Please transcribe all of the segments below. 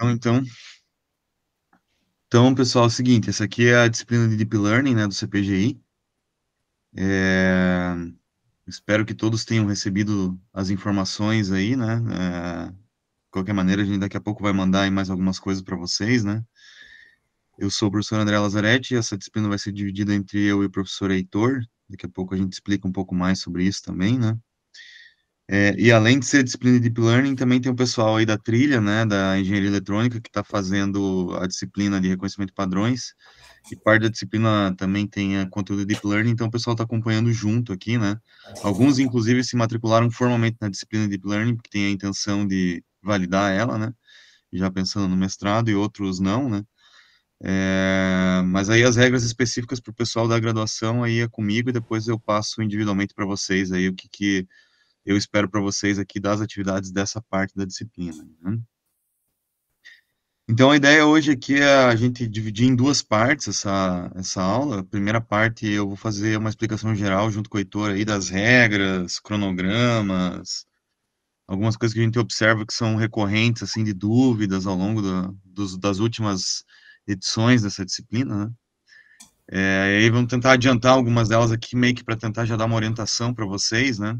Então, então, pessoal, é o seguinte, essa aqui é a disciplina de Deep Learning, né, do CPGI. É, espero que todos tenham recebido as informações aí, né? De qualquer maneira, a gente daqui a pouco vai mandar aí mais algumas coisas para vocês, né? Eu sou o professor André Lazzaretti, e essa disciplina vai ser dividida entre eu e o professor Heitor. Daqui a pouco a gente explica um pouco mais sobre isso também, né? E além de ser disciplina de Deep Learning, também tem o pessoal aí da trilha, né, da engenharia eletrônica, que está fazendo a disciplina de reconhecimento de padrões. E parte da disciplina também tem conteúdo de Deep Learning, então o pessoal está acompanhando junto aqui, né? Alguns, inclusive, se matricularam formalmente na disciplina de Deep Learning, porque tem a intenção de validar ela, né? Já pensando no mestrado, e outros não, né? Mas aí as regras específicas para o pessoal da graduação aí é comigo, e depois eu passo individualmente para vocês aí o que eu espero para vocês aqui das atividades dessa parte da disciplina, né? Então, a ideia hoje aqui é a gente dividir em duas partes essa aula. A primeira parte eu vou fazer uma explicação geral junto com o Heitor aí das regras, cronogramas, algumas coisas que a gente observa que são recorrentes, assim, de dúvidas ao longo das últimas edições dessa disciplina, né? E aí vamos tentar adiantar algumas delas aqui, meio que para tentar já dar uma orientação para vocês, né?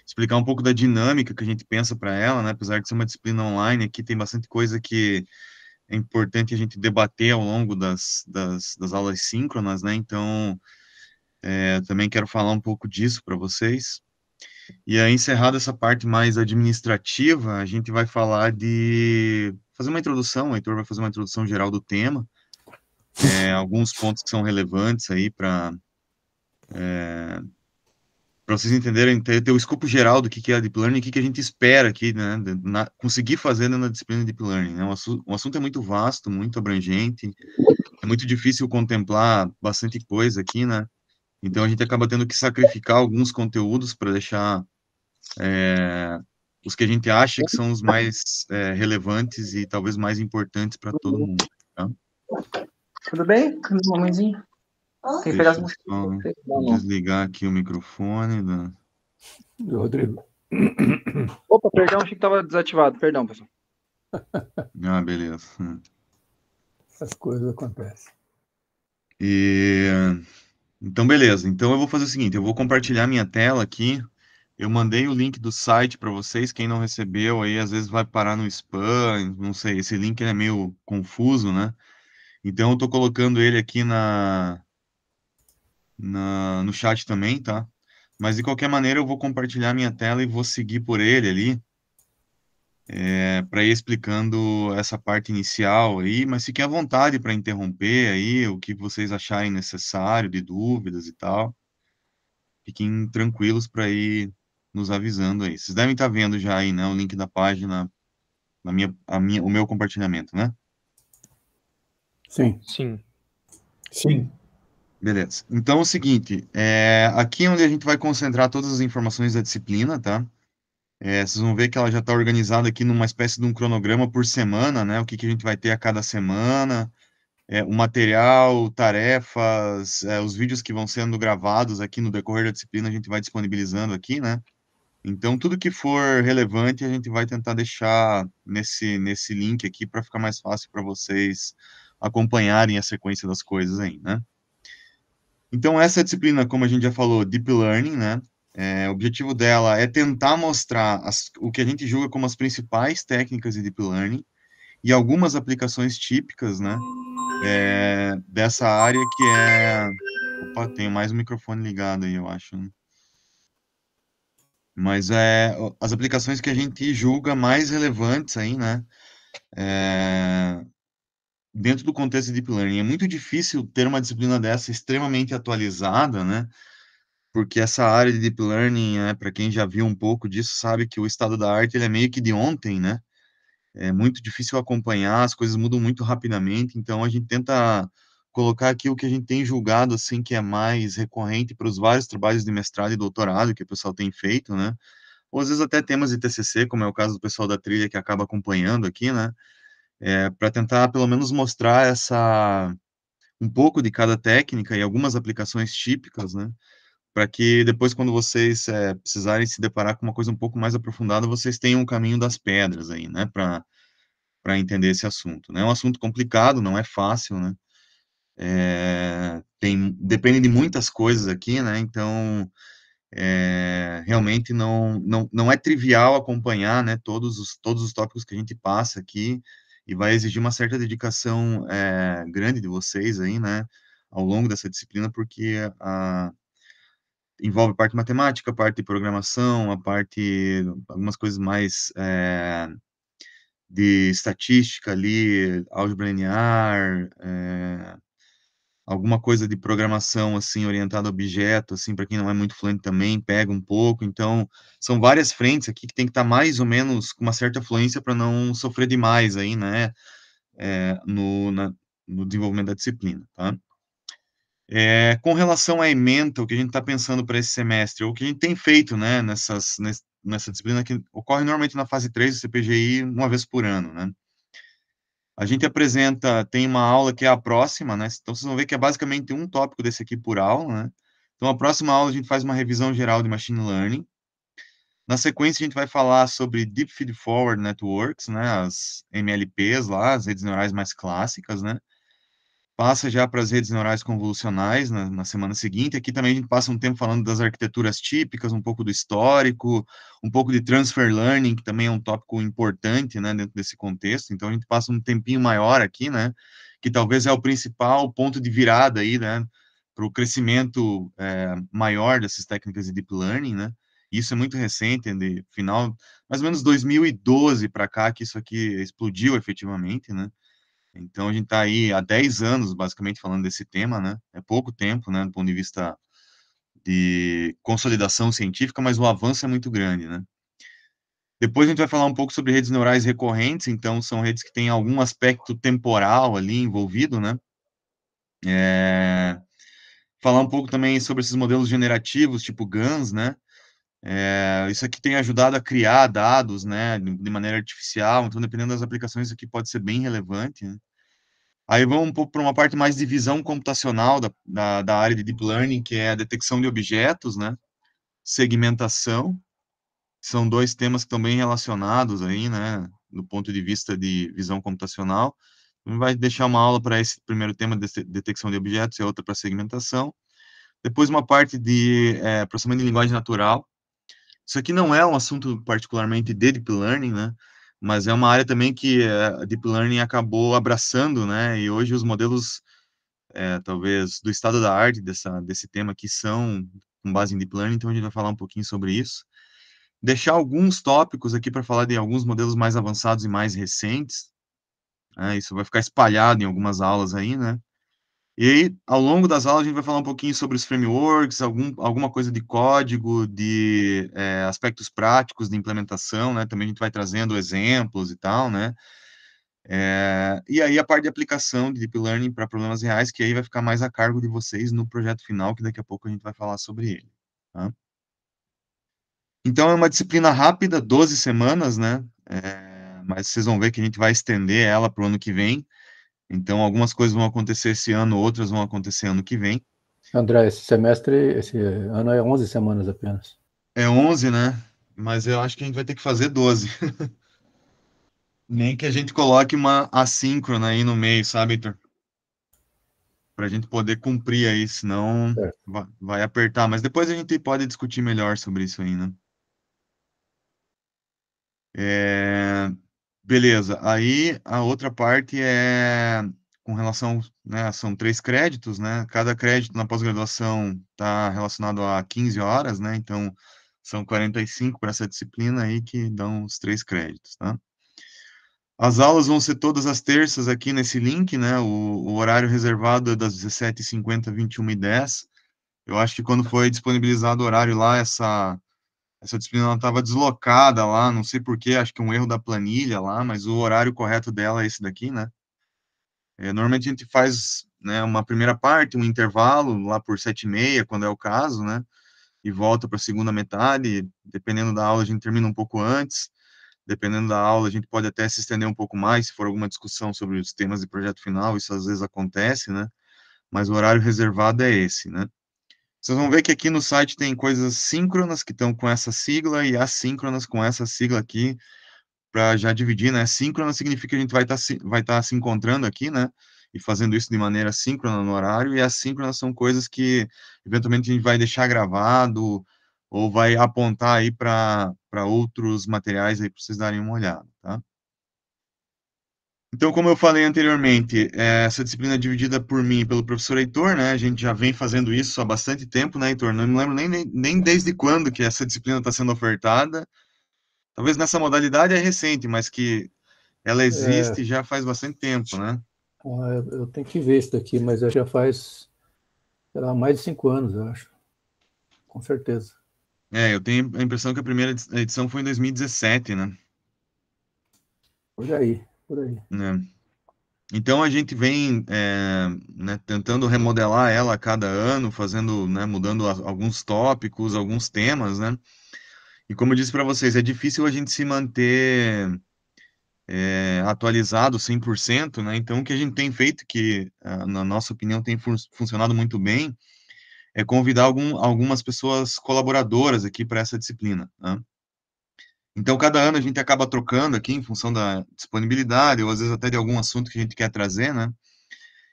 Explicar um pouco da dinâmica que a gente pensa para ela, né? Apesar de ser uma disciplina online, aqui tem bastante coisa que é importante a gente debater ao longo das aulas síncronas, né? Então, também quero falar um pouco disso para vocês. E aí, encerrada essa parte mais administrativa, a gente vai falar de fazer uma introdução, o Heitor vai fazer uma introdução geral do tema, alguns pontos que são relevantes aí para vocês entenderem, ter o escopo geral do que é Deep Learning e o que a gente espera aqui, né, conseguir fazer na disciplina de Deep Learning, né? O assunto é muito vasto, muito abrangente, é muito difícil contemplar bastante coisa aqui, né? Então a gente acaba tendo que sacrificar alguns conteúdos para deixar os que a gente acha que são os mais relevantes e talvez mais importantes para todo mundo, tá? Tudo bem? Um momentinho. Tem que pegar as Deixa eu músicas. só desligar aqui o microfone. Rodrigo. Opa, perdão, achei que estava desativado. Perdão, pessoal. Ah, beleza. Essas coisas acontecem. E então, beleza. Então eu vou fazer o seguinte, eu vou compartilhar minha tela aqui. Eu mandei o link do site para vocês. Quem não recebeu aí, às vezes vai parar no spam, não sei. Esse link ele é meio confuso, né? Então eu tô colocando ele aqui no chat também, tá? Mas de qualquer maneira eu vou compartilhar minha tela e vou seguir por ele ali, para ir explicando essa parte inicial aí, mas fiquem à vontade para interromper aí o que vocês acharem necessário, de dúvidas e tal. Fiquem tranquilos para ir nos avisando aí. Vocês devem estar vendo já aí, né, o link da página, o meu compartilhamento, né? Sim. Sim. Sim. Beleza. Então é o seguinte, aqui é onde a gente vai concentrar todas as informações da disciplina, tá? Vocês vão ver que ela já está organizada aqui numa espécie de um cronograma por semana, né? O que a gente vai ter a cada semana, o material, tarefas, os vídeos que vão sendo gravados aqui no decorrer da disciplina, a gente vai disponibilizando aqui, né? Então, tudo que for relevante, a gente vai tentar deixar nesse link aqui para ficar mais fácil para vocês acompanharem a sequência das coisas aí, né? Então, essa disciplina, como a gente já falou, Deep Learning, né? O objetivo dela é tentar mostrar o que a gente julga como as principais técnicas de Deep Learning e algumas aplicações típicas, né? Dessa área que é... Opa, tenho mais um microfone ligado aí, eu acho, né? Mas as aplicações que a gente julga mais relevantes aí, né? Dentro do contexto de Deep Learning. É muito difícil ter uma disciplina dessa extremamente atualizada, né? Porque essa área de Deep Learning, para quem já viu um pouco disso, sabe que o estado da arte ele é meio que de ontem, né? É muito difícil acompanhar, as coisas mudam muito rapidamente, então a gente tenta colocar aqui o que a gente tem julgado, assim, que é mais recorrente para os vários trabalhos de mestrado e doutorado que o pessoal tem feito, né? Ou às vezes até temas de TCC, como é o caso do pessoal da trilha que acaba acompanhando aqui, né? Para tentar pelo menos mostrar um pouco de cada técnica e algumas aplicações típicas, né? Para que depois, quando vocês precisarem se deparar com uma coisa um pouco mais aprofundada, vocês tenham o caminho das pedras aí, né? para entender esse assunto, né? É um assunto complicado, não é fácil, né? Depende de muitas coisas aqui, né? Então, realmente não é trivial acompanhar, né, todos os tópicos que a gente passa aqui, e vai exigir uma certa dedicação grande de vocês aí, né, ao longo dessa disciplina, porque envolve parte matemática, parte de programação, algumas coisas mais de estatística ali, álgebra linear, alguma coisa de programação, assim, orientada a objeto, assim, para quem não é muito fluente também, pega um pouco. Então, são várias frentes aqui que tem que estar mais ou menos com uma certa fluência para não sofrer demais aí, né, no desenvolvimento da disciplina, tá? Com relação à ementa, o que a gente está pensando para esse semestre, ou o que a gente tem feito, né, nessa disciplina que ocorre normalmente na fase 3 do CPGI, uma vez por ano, né? A gente tem uma aula que é a próxima, né? Então vocês vão ver que é basicamente um tópico desse aqui por aula, né? Então a próxima aula a gente faz uma revisão geral de Machine Learning. Na sequência a gente vai falar sobre Deep Feed Forward Networks, né? As MLPs lá, as redes neurais mais clássicas, né? Passa já para as redes neurais convolucionais na semana seguinte. Aqui também a gente passa um tempo falando das arquiteturas típicas, um pouco do histórico, um pouco de transfer learning, que também é um tópico importante, né, dentro desse contexto. Então a gente passa um tempinho maior aqui, né, que talvez é o principal ponto de virada aí, né, para o crescimento maior dessas técnicas de deep learning, né. Isso é muito recente, de final, mais ou menos 2012 para cá, que isso aqui explodiu efetivamente, né. Então, a gente está aí há 10 anos, basicamente, falando desse tema, né? É pouco tempo, né, do ponto de vista de consolidação científica, mas o avanço é muito grande, né? Depois a gente vai falar um pouco sobre redes neurais recorrentes, então são redes que têm algum aspecto temporal ali envolvido, né? Falar um pouco também sobre esses modelos generativos, tipo GANs, né? Isso aqui tem ajudado a criar dados, né, de maneira artificial, então dependendo das aplicações, isso aqui pode ser bem relevante, né? Aí vamos um pouco para uma parte mais de visão computacional da área de Deep Learning, que é a detecção de objetos, né? Segmentação. São dois temas que estão bem relacionados aí, né? Do ponto de vista de visão computacional. A gente vai deixar uma aula para esse primeiro tema de detecção de objetos e outra para segmentação. Depois uma parte de processamento de linguagem natural. Isso aqui não é um assunto particularmente de Deep Learning, né? Mas é uma área também que a Deep Learning acabou abraçando, né? E hoje os modelos talvez do estado da arte desse tema que são com base em Deep Learning, então a gente vai falar um pouquinho sobre isso. Deixar alguns tópicos aqui para falar de alguns modelos mais avançados e mais recentes, né? Isso vai ficar espalhado em algumas aulas aí, né? E aí, ao longo das aulas, a gente vai falar um pouquinho sobre os frameworks, alguma coisa de código, de aspectos práticos de implementação, né? Também a gente vai trazendo exemplos e tal, né? E aí a parte de aplicação de Deep Learning para problemas reais, que aí vai ficar mais a cargo de vocês no projeto final, que daqui a pouco a gente vai falar sobre ele. Tá? Então é uma disciplina rápida, 12 semanas, né? Mas vocês vão ver que a gente vai estender ela para o ano que vem. Então algumas coisas vão acontecer esse ano, outras vão acontecer ano que vem. André, esse ano é 11 semanas apenas. É 11, né? Mas eu acho que a gente vai ter que fazer 12. Nem que a gente coloque uma assíncrona aí no meio, sabe, Heitor? Para a gente poder cumprir aí, senão Certo. vai apertar. Mas depois a gente pode discutir melhor sobre isso aí, né? Beleza. Aí a outra parte é com relação, né? São 3 créditos, né? Cada crédito na pós-graduação está relacionado a 15 horas, né? Então são 45 para essa disciplina aí que dão os 3 créditos, tá? As aulas vão ser todas as terças aqui nesse link, né? O horário reservado é das 17h50 21h10. Eu acho que quando foi disponibilizado o horário lá, essa disciplina estava deslocada lá, não sei por quê, acho que um erro da planilha lá, mas o horário correto dela é esse daqui, né? Normalmente a gente faz, né, uma primeira parte, um intervalo lá por 7h30, quando é o caso, né? E volta para a segunda metade, dependendo da aula a gente termina um pouco antes, dependendo da aula a gente pode até se estender um pouco mais, se for alguma discussão sobre os temas de projeto final, isso às vezes acontece, né? Mas o horário reservado é esse, né? Vocês vão ver que aqui no site tem coisas síncronas que estão com essa sigla e assíncronas com essa sigla aqui. para já dividir, né? Síncrona significa que a gente vai estar se encontrando aqui, né? E fazendo isso de maneira síncrona no horário, e assíncronas são coisas que eventualmente a gente vai deixar gravado ou vai apontar aí para outros materiais aí para vocês darem uma olhada, tá? Então, como eu falei anteriormente, essa disciplina é dividida por mim e pelo professor Heitor, né? A gente já vem fazendo isso há bastante tempo, né, Heitor? Não me lembro nem desde quando que essa disciplina está sendo ofertada. Talvez nessa modalidade é recente, mas que ela É, existe já faz bastante tempo, né? eu tenho que ver isso daqui, mas já faz, sei lá, mais de 5 anos, eu acho, com certeza. Eu tenho a impressão que a primeira edição foi em 2017, né? Por aí, por aí. Né? Então a gente vem, né, tentando remodelar ela a cada ano, fazendo, né, mudando alguns tópicos, alguns temas, né? E como eu disse para vocês, é difícil a gente se manter atualizado 100%, né? Então o que a gente tem feito, que na nossa opinião tem funcionado muito bem, é convidar algumas pessoas colaboradoras aqui para essa disciplina, né? Então, cada ano a gente acaba trocando aqui em função da disponibilidade, ou às vezes até de algum assunto que a gente quer trazer, né?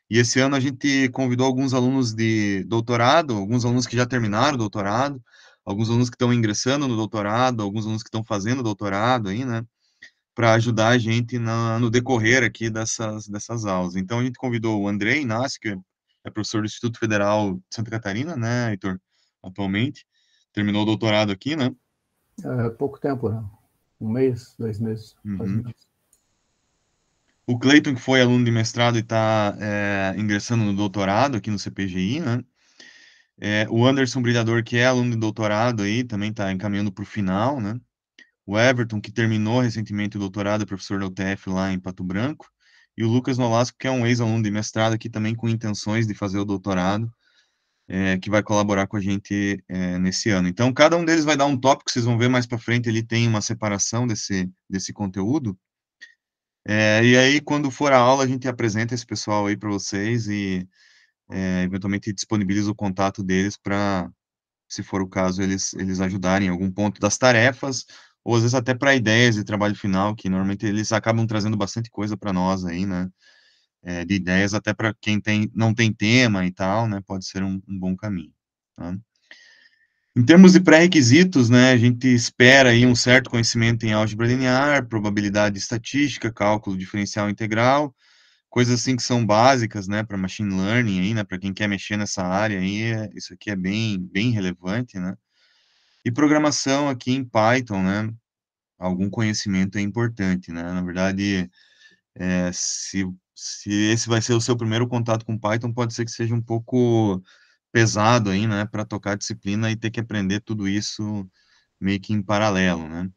E esse ano a gente convidou alguns alunos de doutorado, alguns alunos que já terminaram o doutorado, alguns alunos que estão ingressando no doutorado, alguns alunos que estão fazendo doutorado aí, né? Para ajudar a gente no decorrer aqui dessas aulas. Então, a gente convidou o André Inácio, que é professor do Instituto Federal de Santa Catarina, né, Heitor? Atualmente. Terminou o doutorado aqui, né? É pouco tempo, né? 1 mês, 2 meses, mais ou Uhum. menos. O Cleiton, que foi aluno de mestrado e está ingressando no doutorado aqui no CPGI, né? O Anderson Brilhador, que é aluno de doutorado aí, também está encaminhando para o final, né? O Everton, que terminou recentemente o doutorado, é professor da UTF lá em Pato Branco. E o Lucas Nolasco, que é um ex-aluno de mestrado aqui também com intenções de fazer o doutorado, que vai colaborar com a gente nesse ano. Então, cada um deles vai dar um tópico, vocês vão ver mais para frente, ele tem uma separação desse conteúdo. E aí, quando for a aula, a gente apresenta esse pessoal aí para vocês e, eventualmente, disponibiliza o contato deles para, se for o caso, eles ajudarem em algum ponto das tarefas, ou às vezes até para ideias de trabalho final, que normalmente eles acabam trazendo bastante coisa para nós aí, né? De ideias até para quem não tem tema e tal, né? Pode ser um bom caminho, tá? Em termos de pré-requisitos, né, a gente espera aí um certo conhecimento em álgebra linear, probabilidade estatística, cálculo diferencial integral, coisas assim que são básicas, né, para machine learning aí, né, para quem quer mexer nessa área aí, isso aqui é bem relevante, né? E programação aqui em Python, né, algum conhecimento é importante, né? Na verdade, se esse vai ser o seu primeiro contato com Python, pode ser que seja um pouco pesado aí, né, para tocar a disciplina e ter que aprender tudo isso meio que em paralelo, né?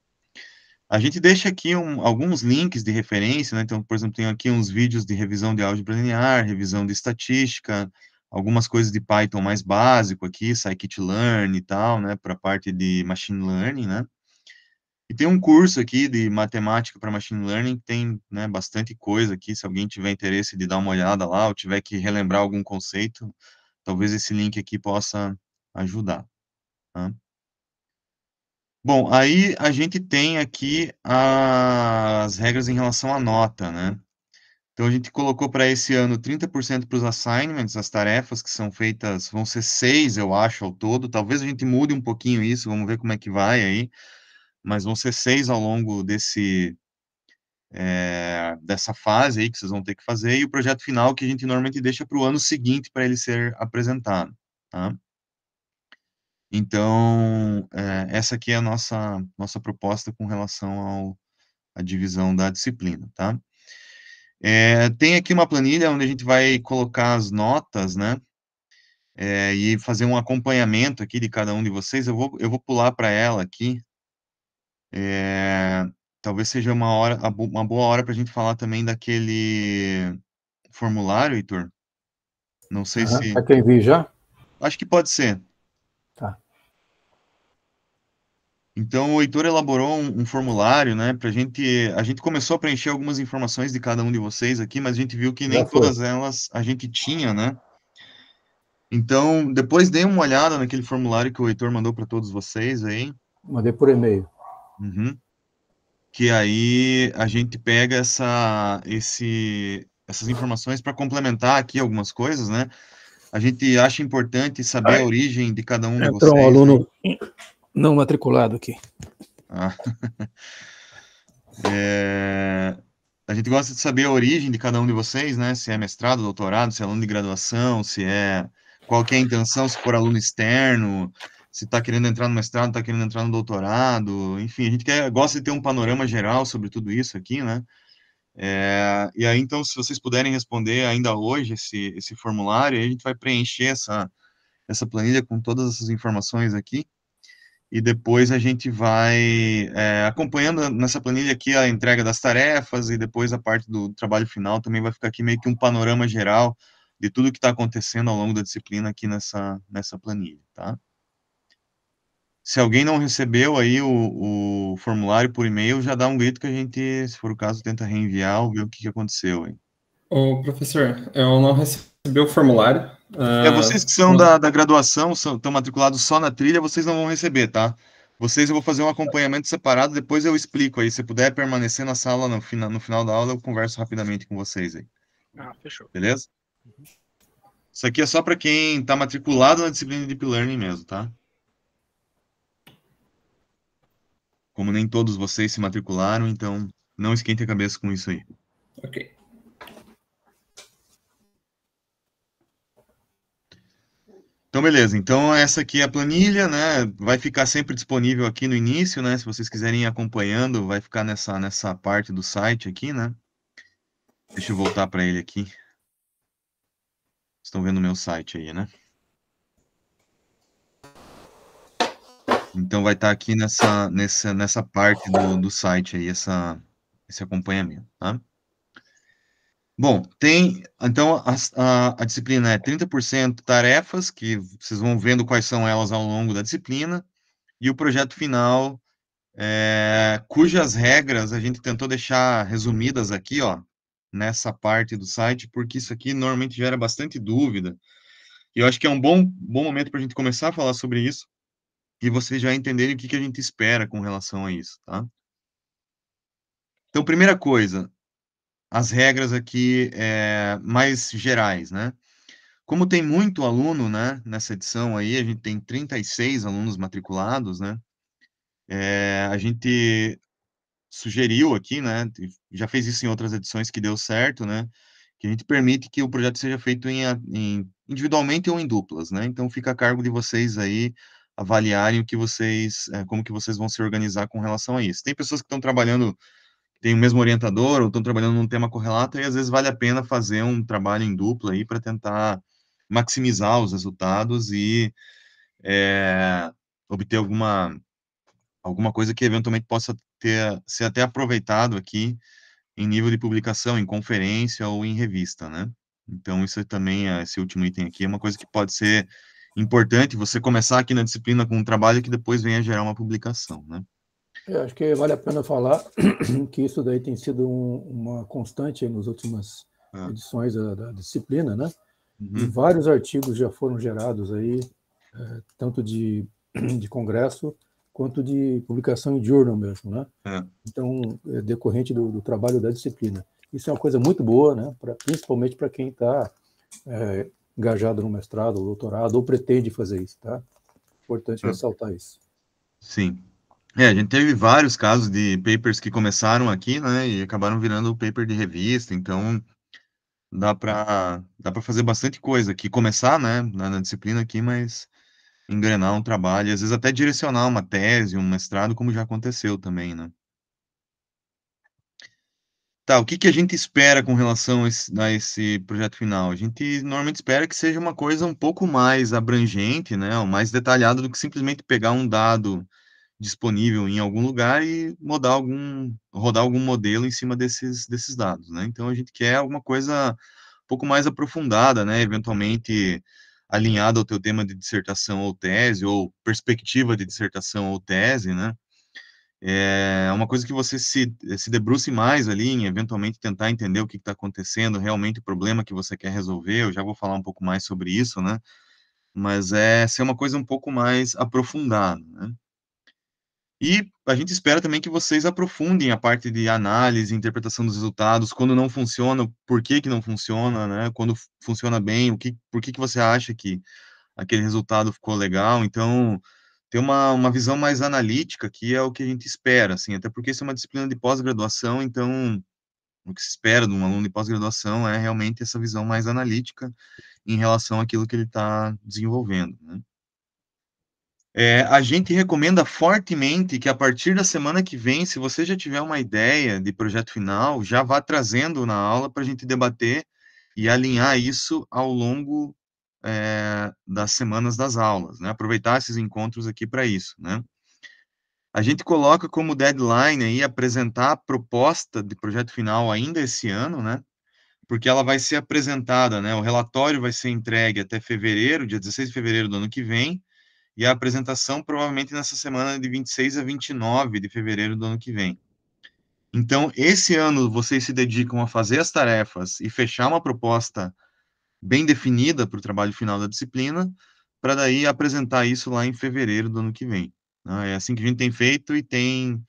A gente deixa aqui alguns links de referência, né? Então, por exemplo, tem aqui uns vídeos de revisão de álgebra linear, revisão de estatística, algumas coisas de Python mais básico aqui, scikit-learn e tal, né? Para a parte de machine learning, né? E tem um curso aqui de matemática para machine learning, que tem, né, bastante coisa aqui. Se alguém tiver interesse de dar uma olhada lá, ou tiver que relembrar algum conceito, talvez esse link aqui possa ajudar, tá? Bom, aí a gente tem aqui as regras em relação à nota, né? Então a gente colocou para esse ano 30% para os assignments, as tarefas que são feitas, vão ser 6, eu acho, ao todo. Talvez a gente mude um pouquinho isso, vamos ver como é que vai aí. Mas vão ser 6 ao longo dessa fase aí que vocês vão ter que fazer, e o projeto final que a gente normalmente deixa para o ano seguinte para ele ser apresentado, tá? Então, essa aqui é a nossa proposta com relação à divisão da disciplina, tá? Tem aqui uma planilha onde a gente vai colocar as notas, né? E fazer um acompanhamento aqui de cada um de vocês. Eu vou pular para ela aqui. Talvez seja uma boa hora para a gente falar também daquele formulário, Heitor. Não sei Aham. se. Quer que eu envie já? Acho que pode ser. Tá. Então, o Heitor elaborou um formulário, né, para gente. A gente começou a preencher algumas informações de cada um de vocês aqui, mas a gente viu que Já nem foi. todas elas a gente tinha, né? Então, depois dê uma olhada naquele formulário que o Heitor mandou para todos vocês aí. Mandei por e-mail. Uhum. que aí a gente pega essas informações para complementar aqui algumas coisas, né? A gente acha importante saber a origem de cada um de Entrou um vocês, né? aluno não matriculado aqui. Ah, é, a gente gosta de saber a origem de cada um de vocês, né? Se é mestrado, doutorado, se é aluno de graduação, se é qual que é a intenção, se for aluno externo, se está querendo entrar no mestrado, está querendo entrar no doutorado, enfim, a gente gosta de ter um panorama geral sobre tudo isso aqui, né? E aí, então, se vocês puderem responder ainda hoje esse formulário, aí a gente vai preencher essa planilha com todas essas informações aqui, e depois a gente vai acompanhando nessa planilha aqui a entrega das tarefas, e depois a parte do trabalho final também vai ficar aqui meio que um panorama geral de tudo que está acontecendo ao longo da disciplina aqui nessa planilha, tá? Se alguém não recebeu aí o formulário por e-mail, já dá um grito que a gente, se for o caso, tenta reenviar ou ver o que aconteceu aí. Ô, professor, eu não recebi o formulário. Vocês que são da graduação, estão matriculados só na trilha, vocês não vão receber, tá? Vocês eu vou fazer um acompanhamento separado, depois eu explico aí. Se puder permanecer na sala no final da aula, eu converso rapidamente com vocês aí. Ah, fechou. Beleza? Isso aqui é só para quem está matriculado na disciplina de Deep Learning mesmo, tá? Como nem todos vocês se matricularam, então não esquente a cabeça com isso aí. Ok. Então, beleza. Então, essa aqui é a planilha, né? Vai ficar sempre disponível aqui no início, né? Se vocês quiserem ir acompanhando, vai ficar nessa parte do site aqui, né? Deixa eu voltar para ele aqui. Estão vendo o meu site aí, né? Então, vai estar aqui nessa parte do site aí, esse acompanhamento, tá? Bom, então, a disciplina é 30% tarefas, que vocês vão vendo quais são elas ao longo da disciplina, e o projeto final, cujas regras a gente tentou deixar resumidas aqui, ó, nessa parte do site, porque isso aqui normalmente gera bastante dúvida, e eu acho que é um bom momento para a gente começar a falar sobre isso, e vocês já entenderem o que a gente espera com relação a isso, tá? Então, primeira coisa, as regras aqui mais gerais, né? Como tem muito aluno, né, nessa edição aí, a gente tem 36 alunos matriculados, né? A gente sugeriu aqui, né, já fez isso em outras edições que deu certo, né, que a gente permite que o projeto seja feito individualmente ou em duplas, né? Então fica a cargo de vocês aí avaliarem como que vocês vão se organizar com relação a isso. Tem pessoas que estão trabalhando, tem o mesmo orientador ou estão trabalhando num tema correlato e às vezes vale a pena fazer um trabalho em dupla aí para tentar maximizar os resultados e obter alguma coisa que eventualmente possa ser até aproveitado aqui em nível de publicação, em conferência ou em revista, né? Então, isso também, esse último item aqui, é uma coisa que pode ser importante, você começar aqui na disciplina com um trabalho que depois venha gerar uma publicação, né? Eu acho que vale a pena falar que isso daí tem sido uma constante nas últimas edições da disciplina, né? E vários artigos já foram gerados aí, tanto de congresso quanto de publicação em journal mesmo, né? Então, é decorrente do trabalho da disciplina. Isso é uma coisa muito boa, né? Principalmente para quem está engajado no mestrado, ou doutorado, ou pretende fazer isso, tá? Importante ressaltar isso. Sim. A gente teve vários casos de papers que começaram aqui, né, e acabaram virando paper de revista, então dá para fazer bastante coisa aqui, começar, né, na disciplina aqui, mas engrenar um trabalho, e às vezes até direcionar uma tese, um mestrado, como já aconteceu também, né. Tá, o que a gente espera com relação a esse projeto final? A gente normalmente espera que seja uma coisa um pouco mais abrangente, né, ou mais detalhada do que simplesmente pegar um dado disponível em algum lugar e rodar algum modelo em cima desses dados, né? Então a gente quer alguma coisa um pouco mais aprofundada, né? Eventualmente alinhada ao teu tema de dissertação ou tese, ou perspectiva de dissertação ou tese, né? É uma coisa que você se debruce mais ali em eventualmente tentar entender o que está acontecendo, realmente o problema que você quer resolver. Eu já vou falar um pouco mais sobre isso, né? Mas ser uma coisa um pouco mais aprofundada, né? E a gente espera também que vocês aprofundem a parte de análise, interpretação dos resultados, quando não funciona, por que que não funciona, né? Quando funciona bem, por que que você acha que aquele resultado ficou legal? Então, ter uma visão mais analítica, que é o que a gente espera, assim, até porque isso é uma disciplina de pós-graduação, então, o que se espera de um aluno de pós-graduação é realmente essa visão mais analítica em relação àquilo que ele está desenvolvendo, né? A gente recomenda fortemente que a partir da semana que vem, se você já tiver uma ideia de projeto final, já vá trazendo na aula para a gente debater e alinhar isso ao longo das semanas das aulas, né? Aproveitar esses encontros aqui para isso, né? A gente coloca como deadline aí apresentar a proposta de projeto final ainda esse ano, né? Porque ela vai ser apresentada, né? O relatório vai ser entregue até fevereiro, dia 16 de fevereiro do ano que vem, e a apresentação provavelmente nessa semana de 26 a 29 de fevereiro do ano que vem. Então, esse ano vocês se dedicam a fazer as tarefas e fechar uma proposta bem definida para o trabalho final da disciplina, para daí apresentar isso lá em fevereiro do ano que vem, né? É assim que a gente tem feito e tem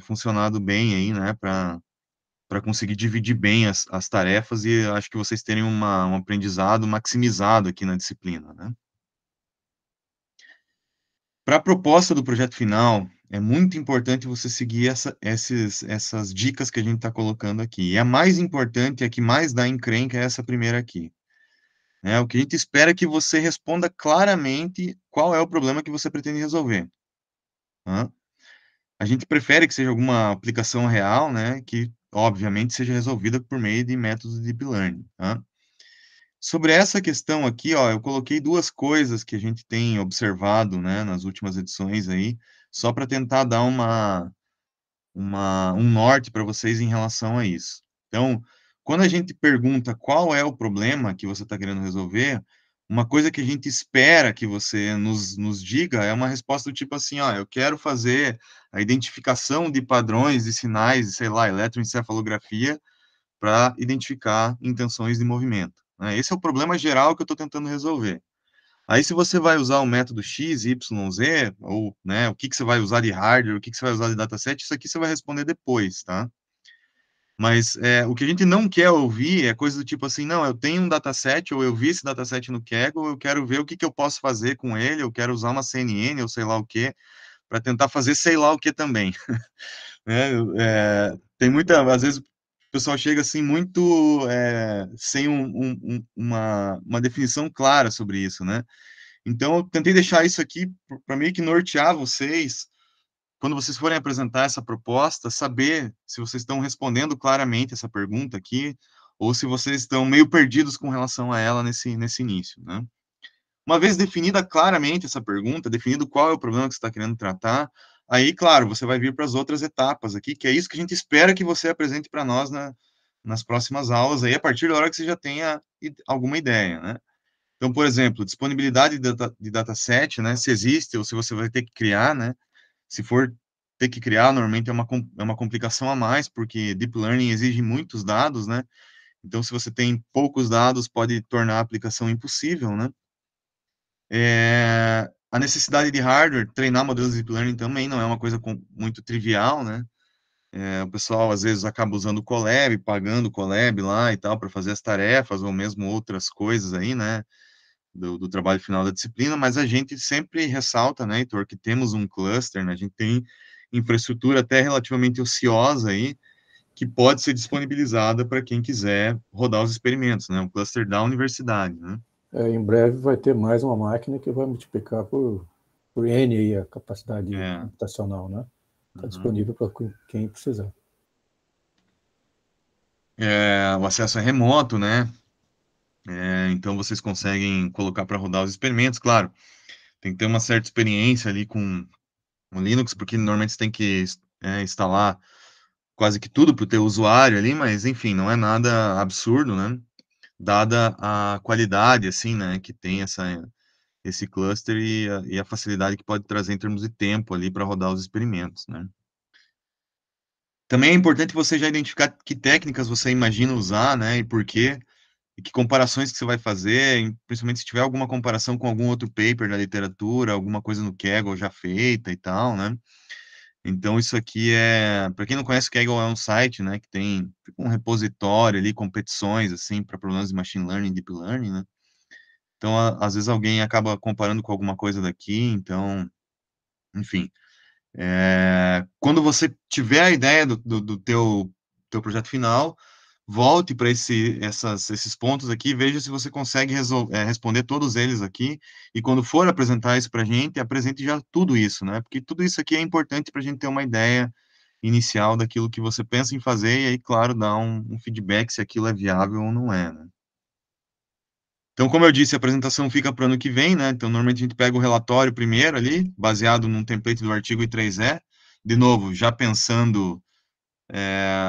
funcionado bem aí, né, para conseguir dividir bem as tarefas e acho que vocês terem um aprendizado maximizado aqui na disciplina, né? Para a proposta do projeto final, é muito importante você seguir essas dicas que a gente está colocando aqui. E a mais importante, a que mais dá encrenca, é essa primeira aqui, né? O que a gente espera é que você responda claramente qual é o problema que você pretende resolver, tá? A gente prefere que seja alguma aplicação real, né, que obviamente seja resolvida por meio de métodos de deep learning, tá? Sobre essa questão aqui, ó, eu coloquei duas coisas que a gente tem observado, né, nas últimas edições aí, só para tentar dar um norte para vocês em relação a isso. Então, quando a gente pergunta qual é o problema que você está querendo resolver, uma coisa que a gente espera que você nos diga é uma resposta do tipo assim, ó, eu quero fazer a identificação de padrões e sinais, sei lá, eletroencefalografia, para identificar intenções de movimento, né? Esse é o problema geral que eu estou tentando resolver. Aí, se você vai usar o método X, Y, Z, ou, né, o que você vai usar de hardware, o que você vai usar de dataset, isso aqui você vai responder depois, tá? Mas o que a gente não quer ouvir é coisa do tipo assim, não, eu tenho um dataset, ou eu vi esse dataset no Kaggle, eu quero ver o que eu posso fazer com ele, eu quero usar uma CNN, ou sei lá o que, para tentar fazer sei lá o que também. Né? Tem muita, às vezes, o pessoal chega assim muito sem uma definição clara sobre isso, né? Então, eu tentei deixar isso aqui para meio que nortear vocês, quando vocês forem apresentar essa proposta, saber se vocês estão respondendo claramente essa pergunta aqui, ou se vocês estão meio perdidos com relação a ela nesse início, né? Uma vez definida claramente essa pergunta, definido qual é o problema que você está querendo tratar, aí, claro, você vai vir para as outras etapas aqui, que é isso que a gente espera que você apresente para nós nas próximas aulas, aí, a partir da hora que você já tenha alguma ideia, né? Então, por exemplo, disponibilidade de dataset, né, se existe ou se você vai ter que criar, né? Se for ter que criar, normalmente é uma complicação a mais, porque Deep Learning exige muitos dados, né? Então, se você tem poucos dados, pode tornar a aplicação impossível, né? A necessidade de hardware, treinar modelos de Deep Learning também não é uma coisa muito trivial, né? O pessoal, às vezes, acaba usando o Colab, pagando o Colab lá e tal, para fazer as tarefas, ou mesmo outras coisas aí, né? Do trabalho final da disciplina, mas a gente sempre ressalta, né, Heitor, que temos um cluster, né, a gente tem infraestrutura até relativamente ociosa aí, que pode ser disponibilizada para quem quiser rodar os experimentos, né, um cluster da universidade, né. Em breve vai ter mais uma máquina que vai multiplicar por N aí a capacidade computacional, né? Está disponível para quem precisar. O acesso é remoto, né? Então vocês conseguem colocar para rodar os experimentos, claro. Tem que ter uma certa experiência ali com o Linux, porque normalmente você tem que instalar quase que tudo para o teu usuário ali, mas enfim, não é nada absurdo, né? Dada a qualidade, assim, né, que tem esse cluster e a facilidade que pode trazer em termos de tempo ali para rodar os experimentos, né? Também é importante você já identificar que técnicas você imagina usar, né, e por quê, e que comparações que você vai fazer, principalmente se tiver alguma comparação com algum outro paper da literatura, alguma coisa no Kaggle já feita e tal, né? Então, isso aqui para quem não conhece, o Kaggle é um site, né, que tem tipo, um repositório ali, competições, assim, para problemas de machine learning e deep learning, né. Então, às vezes alguém acaba comparando com alguma coisa daqui, então, enfim. Quando você tiver a ideia do teu projeto final, volte para esses pontos aqui, veja se você consegue responder todos eles aqui, e quando for apresentar isso para a gente, apresente já tudo isso, né? Porque tudo isso aqui é importante para a gente ter uma ideia inicial daquilo que você pensa em fazer, e aí, claro, dar um feedback se aquilo é viável ou não é, né? Então, como eu disse, a apresentação fica para o ano que vem, né? Então, normalmente a gente pega o relatório primeiro ali, baseado num template do artigo I3E, de novo, já pensando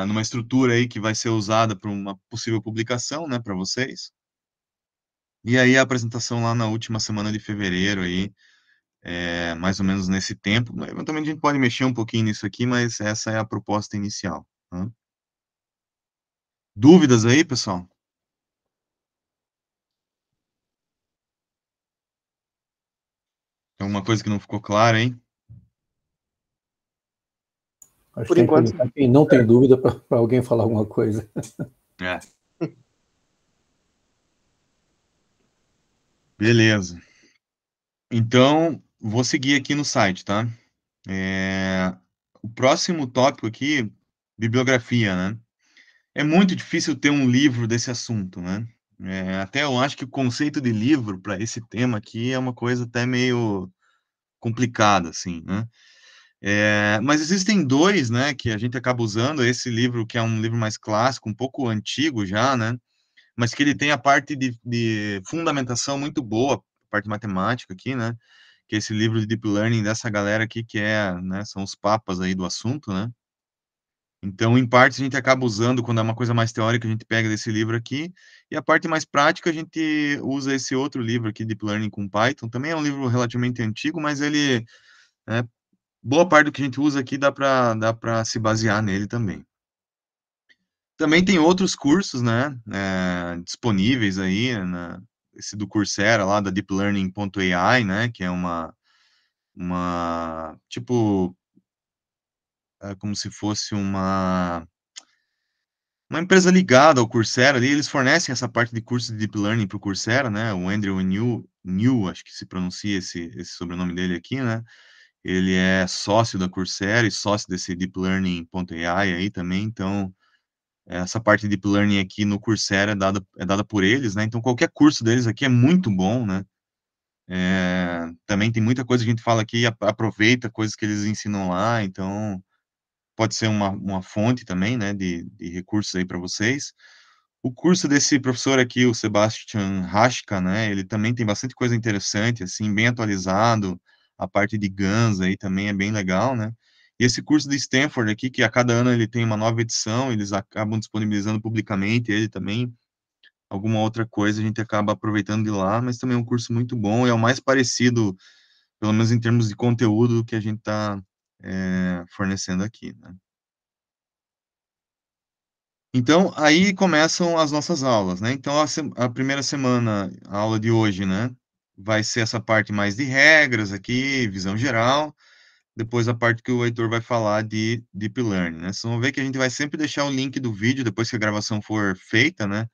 numa estrutura aí que vai ser usada para uma possível publicação, né, para vocês. E aí a apresentação lá na última semana de fevereiro aí, mais ou menos nesse tempo. Eventualmente a gente pode mexer um pouquinho nisso aqui, mas essa é a proposta inicial. Tá? Dúvidas aí, pessoal? Alguma coisa que não ficou clara, hein? Acho Por que tem que enquanto, perguntar quem não tem dúvida para alguém falar alguma coisa. É. Beleza. Então, vou seguir aqui no site, tá? O próximo tópico aqui, bibliografia, né? É muito difícil ter um livro desse assunto, né? Até eu acho que o conceito de livro para esse tema aqui é uma coisa até meio complicada, assim, né? Mas existem dois, né, que a gente acaba usando. Esse livro, que é um livro mais clássico, um pouco antigo já, né? Mas que ele tem a parte de fundamentação muito boa, a parte matemática aqui, né? Que é esse livro de Deep Learning dessa galera aqui, que né, são os papas aí do assunto, né? Então, em parte, a gente acaba usando, quando é uma coisa mais teórica, a gente pega desse livro aqui, e a parte mais prática, a gente usa esse outro livro aqui, Deep Learning com Python. Também é um livro relativamente antigo, mas ele, boa parte do que a gente usa aqui dá para se basear nele também. Também tem outros cursos, né, disponíveis aí, esse do Coursera lá, da deeplearning.ai, né, que é tipo, como se fosse uma empresa ligada ao Coursera ali, eles fornecem essa parte de curso de Deep Learning para o Coursera, né? O Andrew New, acho que se pronuncia esse sobrenome dele aqui, né? Ele é sócio da Coursera e sócio desse Deep Learning.ai aí também, então essa parte de Deep Learning aqui no Coursera é dada por eles, né? Então qualquer curso deles aqui é muito bom, né? Também tem muita coisa que a gente fala aqui, aproveita coisas que eles ensinam lá, então pode ser uma fonte também, né, de recursos aí para vocês. O curso desse professor aqui, o Sebastian Raschka, né, ele também tem bastante coisa interessante, assim, bem atualizado, a parte de GANs aí também é bem legal, né, e esse curso de Stanford aqui, que a cada ano ele tem uma nova edição, eles acabam disponibilizando publicamente ele também, alguma outra coisa a gente acaba aproveitando de lá, mas também é um curso muito bom, é o mais parecido, pelo menos em termos de conteúdo, que a gente está fornecendo aqui, né. Então, aí começam as nossas aulas, né? Então, a primeira semana, a aula de hoje, né? Vai ser essa parte mais de regras aqui, visão geral. Depois a parte que o Heitor vai falar de Deep Learning, né? Vocês vão ver que a gente vai sempre deixar o link do vídeo, depois que a gravação for feita, né?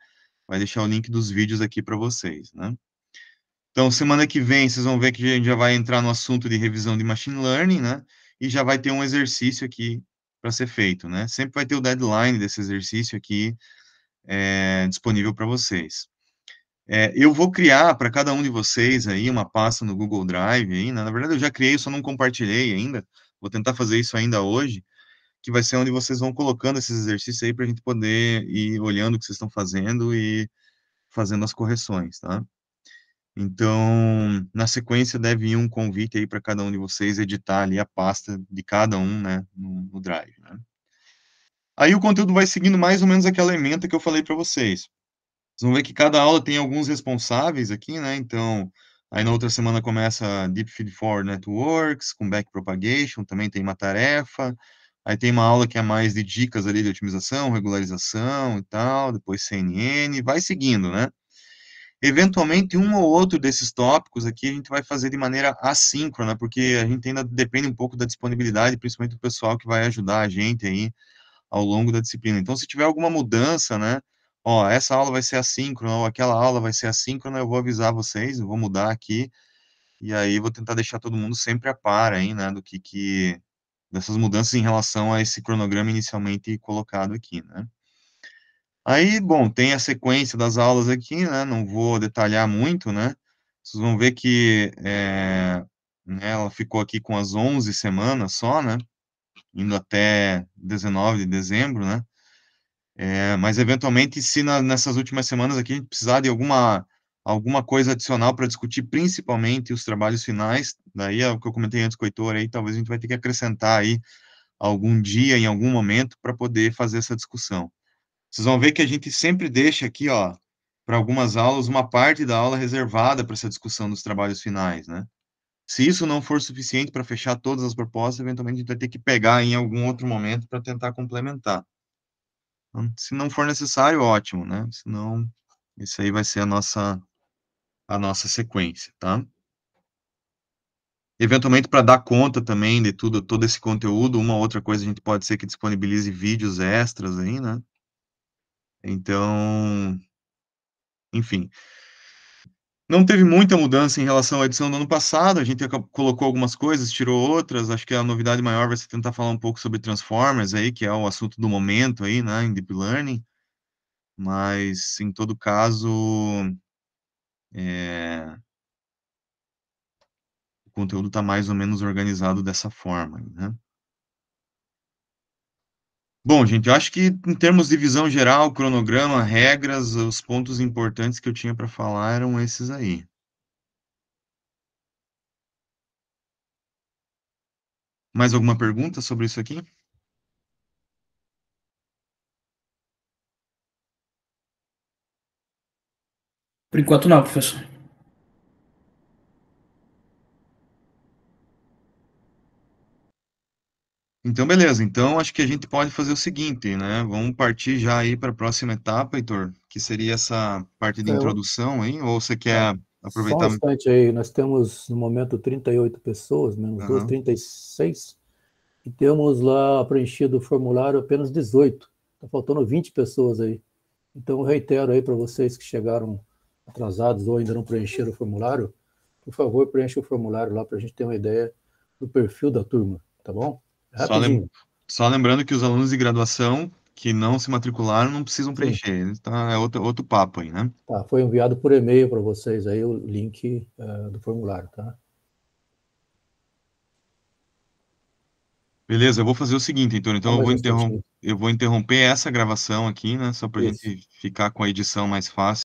Vai deixar o link dos vídeos aqui para vocês, né? Então, semana que vem, vocês vão ver que a gente já vai entrar no assunto de revisão de Machine Learning, né? E já vai ter um exercício aqui para ser feito, né? Sempre vai ter o deadline desse exercício aqui, disponível para vocês. Eu vou criar para cada um de vocês aí uma pasta no Google Drive aí, né? Na verdade eu já criei, só não compartilhei ainda. Vou tentar fazer isso ainda hoje, que vai ser onde vocês vão colocando esses exercícios aí para a gente poder ir olhando o que vocês estão fazendo e fazendo as correções, tá? Então, na sequência deve ir um convite aí para cada um de vocês editar ali a pasta de cada um, né, no Drive, né? Aí o conteúdo vai seguindo mais ou menos aquela ementa que eu falei para vocês. Vocês vão ver que cada aula tem alguns responsáveis aqui, né? Então, aí na outra semana começa Deep Feed Forward Networks, com Backpropagation, também tem uma tarefa. Aí tem uma aula que é mais de dicas ali de otimização, regularização e tal, depois CNN, vai seguindo, né? Eventualmente, um ou outro desses tópicos aqui a gente vai fazer de maneira assíncrona, porque a gente ainda depende um pouco da disponibilidade, principalmente do pessoal que vai ajudar a gente aí ao longo da disciplina. Então, se tiver alguma mudança, né, ó, essa aula vai ser assíncrona, ou aquela aula vai ser assíncrona, eu vou avisar vocês, eu vou mudar aqui, e aí vou tentar deixar todo mundo sempre a par aí, né, dessas mudanças em relação a esse cronograma inicialmente colocado aqui, né. Aí, bom, tem a sequência das aulas aqui, né, não vou detalhar muito, né, vocês vão ver que, né, ela ficou aqui com as 11 semanas só, né, indo até 19 de dezembro, né, mas eventualmente, se nessas últimas semanas aqui a gente precisar de alguma coisa adicional para discutir, principalmente os trabalhos finais, daí é o que eu comentei antes com o Heitor aí, talvez a gente vai ter que acrescentar aí algum dia, em algum momento, para poder fazer essa discussão. Vocês vão ver que a gente sempre deixa aqui, ó, para algumas aulas, uma parte da aula reservada para essa discussão dos trabalhos finais, né? Se isso não for suficiente para fechar todas as propostas, eventualmente a gente vai ter que pegar em algum outro momento para tentar complementar. Então, se não for necessário, ótimo, né? Senão, isso aí vai ser a nossa sequência, tá? Eventualmente, para dar conta também de todo esse conteúdo, uma outra coisa a gente pode ser que disponibilize vídeos extras aí, né? Então, enfim. Não teve muita mudança em relação à edição do ano passado, a gente colocou algumas coisas, tirou outras, acho que a novidade maior vai ser tentar falar um pouco sobre Transformers aí, que é o assunto do momento aí, né, em Deep Learning, mas, em todo caso, o conteúdo está mais ou menos organizado dessa forma, né. Bom, gente, eu acho que em termos de visão geral, cronograma, regras, os pontos importantes que eu tinha para falar eram esses aí. Mais alguma pergunta sobre isso aqui? Por enquanto não, professor. Então, beleza. Então, acho que a gente pode fazer o seguinte, né? Vamos partir já aí para a próxima etapa, Heitor, que seria essa parte de É, introdução, hein? Ou você tá. quer Só um aproveitar? instante aí, nós temos no momento 38 pessoas, menos 2, Aham. 36, e temos lá preenchido o formulário apenas 18. Está faltando 20 pessoas aí. Então, eu reitero aí para vocês que chegaram atrasados ou ainda não preencheram o formulário, por favor, preencha o formulário lá para a gente ter uma ideia do perfil da turma, tá bom? Só, lem- Rapidinho. só lembrando que os alunos de graduação que não se matricularam não precisam Sim, preencher. Então, é outro papo aí, né? tá. Foi enviado por e-mail para vocês aí o link do formulário, tá? Beleza, eu vou fazer o seguinte, Heitor. Só Então, mais um instantinho. eu vou interromper essa gravação aqui, né? Só para a Isso. gente ficar com a edição mais fácil.